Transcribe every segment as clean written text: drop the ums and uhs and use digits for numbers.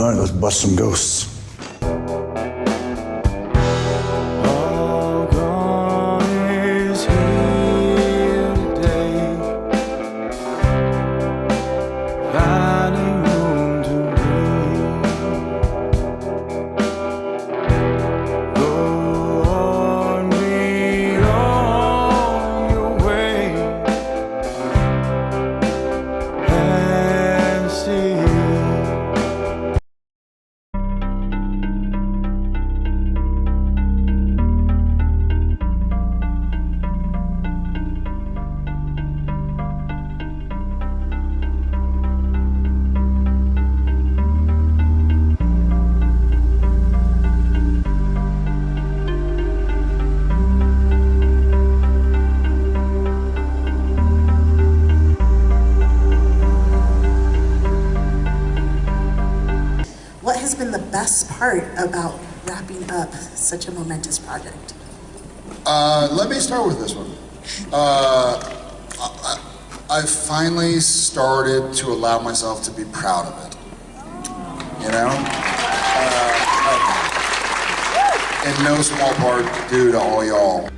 All right, let's bust some ghosts. Best part about wrapping up such a momentous project? Let me start with this one. I finally started to allow myself to be proud of it. You know? In no small part due to all y'all.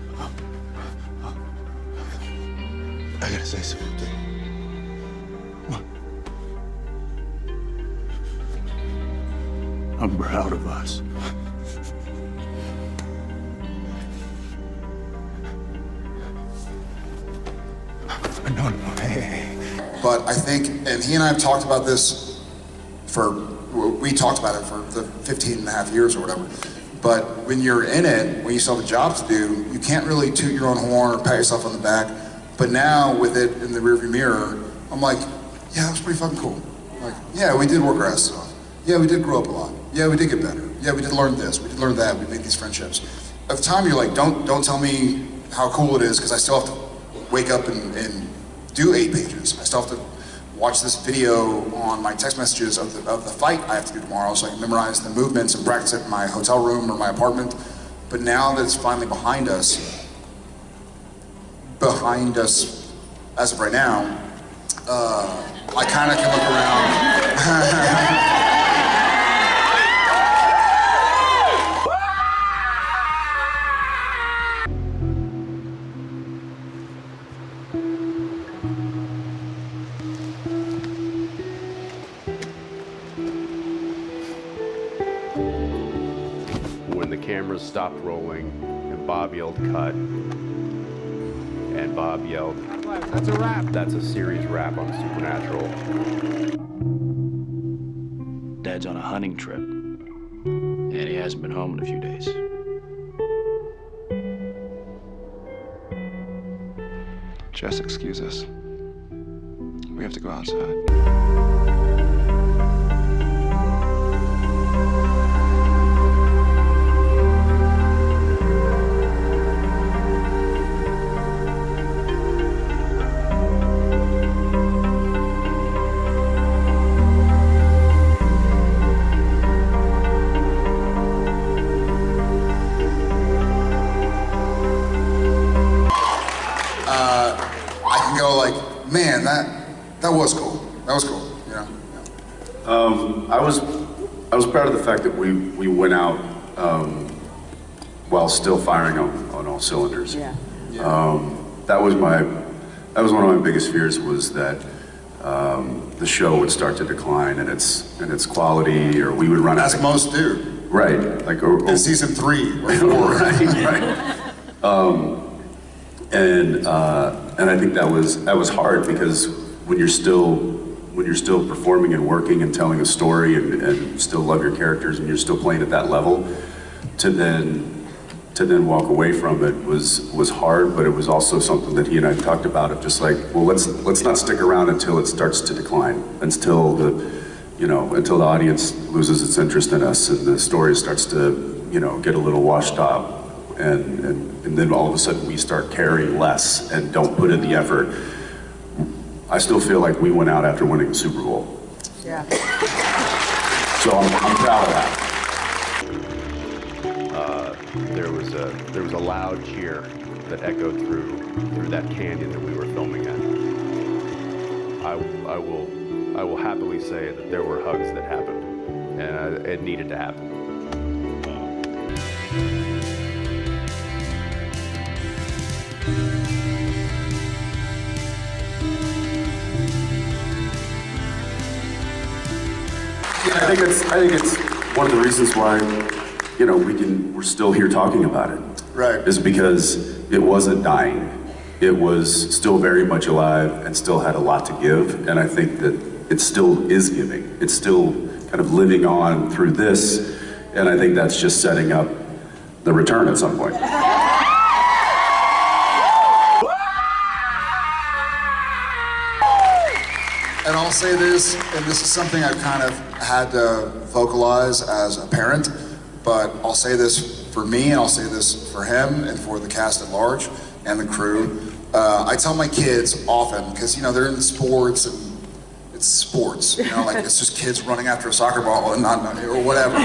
I gotta say something. I'm proud of us. No, hey. But I think, and he and I have talked about this we talked about it for the 15 and a half years or whatever. But when you're in it, when you still have a job to do, you can't really toot your own horn or pat yourself on the back. But now with it in the rearview mirror, I'm like, yeah, that was pretty fucking cool. Like, yeah, we did work our asses off. Yeah, we did grow up a lot. Yeah, we did get better. Yeah, we did learn this. We did learn that. We made these friendships. At the time, you're like, don't tell me how cool it is, because I still have to wake up and do 8 pages. I still have to watch this video on my text messages of the fight I have to do tomorrow, so I can memorize the movements and practice it in my hotel room or my apartment. But now that it's finally behind us as of right now, I kind of can look around. Cameras stopped rolling, and Bob yelled cut, and Bob yelled, "That's a wrap! That's a series wrap on Supernatural." Dad's on a hunting trip, and he hasn't been home in a few days. Jess, excuse us. We have to go outside. Man, that was cool. That was cool. Yeah. I was proud of the fact that we went out while still firing on all cylinders. Yeah. That was one of my biggest fears, was that the show would start to decline in its quality, or we would run out. As most do. Right. Like in season 3 or 4. right. And I think that was hard, because when you're still performing and working and telling a story and still love your characters and you're still playing at that level, to then walk away from it was hard. But it was also something that he and I talked about, of just like, well, let's not stick around until it starts to decline, until the audience loses its interest in us and the story starts to get a little washed up. And then all of a sudden we start caring less and don't put in the effort. I still feel like we went out after winning the Super Bowl. Yeah. So I'm proud of that. There was a loud cheer that echoed through that canyon that we were filming in. I will happily say that there were hugs that happened, and it needed to happen. Yeah, I think it's one of the reasons why, you know, we're still here talking about it. Right. Is because it wasn't dying. It was still very much alive and still had a lot to give. And I think that it still is giving. It's still kind of living on through this. And I think that's just setting up the return at some point. And I'll say this, and this is something I've kind of had to vocalize as a parent, but I'll say this for me, and I'll say this for him, and for the cast at large, and the crew. I tell my kids often, because, you know, they're in sports, and it's sports, you know, like it's just kids running after a soccer ball, and not or whatever.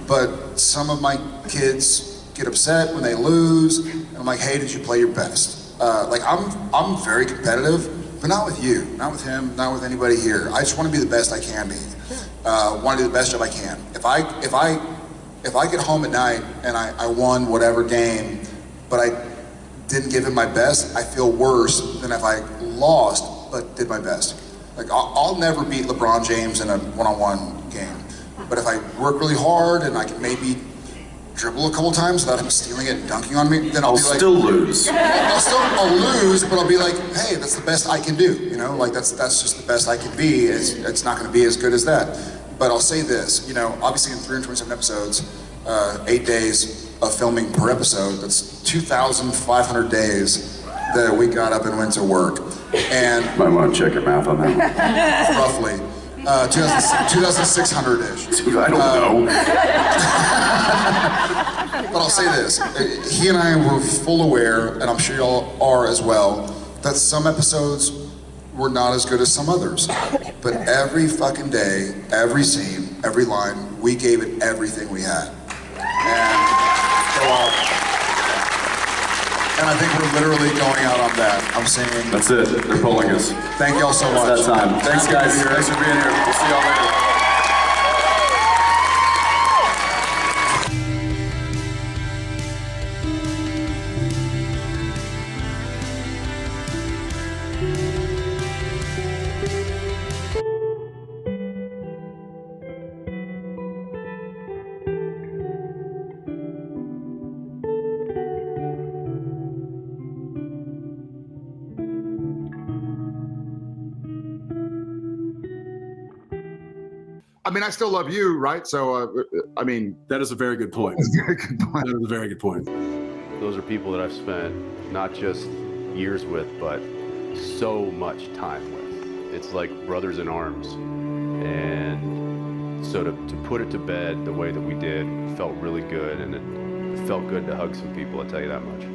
But some of my kids get upset when they lose, and I'm like, hey, did you play your best? Like, I'm very competitive, but not with you, not with him, not with anybody here. I just want to be the best I can be. Want to do the best job I can. If I get home at night and I won whatever game, but I didn't give it my best, I feel worse than if I lost but did my best. Like, I'll never beat LeBron James in a one-on-one game. But if I work really hard and I can maybe dribble a couple times without him stealing it and dunking on me, then I'll be like, still lose. I'll lose, but I'll be like, hey, that's the best I can do. You know, like that's just the best I can be. It's not going to be as good as that. But I'll say this, you know, obviously in 327 episodes, 8 days of filming per episode, that's 2,500 days that we got up and went to work. And Might want to check your math on that one. roughly, 2,600-ish. I don't know. But I'll say this, he and I were full aware, and I'm sure y'all are as well, that some episodes were not as good as some others. But every fucking day, every scene, every line, we gave it everything we had. And I think we're literally going out on that. I'm saying... That's it. They're pulling us. Thank y'all so much. It's that time. Thanks, guys. Thanks for being here. We'll see y'all later. I mean, I still love you, right? So, I mean, that is a very good point. that's a very good point. That is a very good point. Those are people that I've spent not just years with, but so much time with. It's like brothers in arms. And so to put it to bed the way that we did felt really good, and it felt good to hug some people, I'll tell you that much.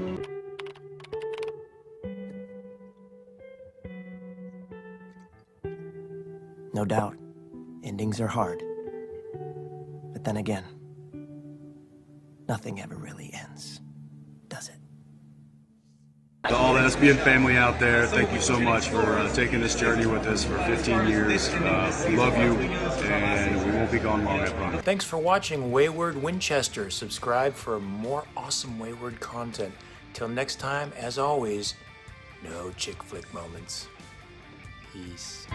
No doubt, endings are hard. But then again, nothing ever really ends, does it? To all the SPN family out there, thank you so much for taking this journey with us for 15 years. We love you, and we won't be gone long, I promise. Thanks for watching Wayward Winchester. Subscribe for more awesome Wayward content. Till next time, as always, no chick flick moments. Peace.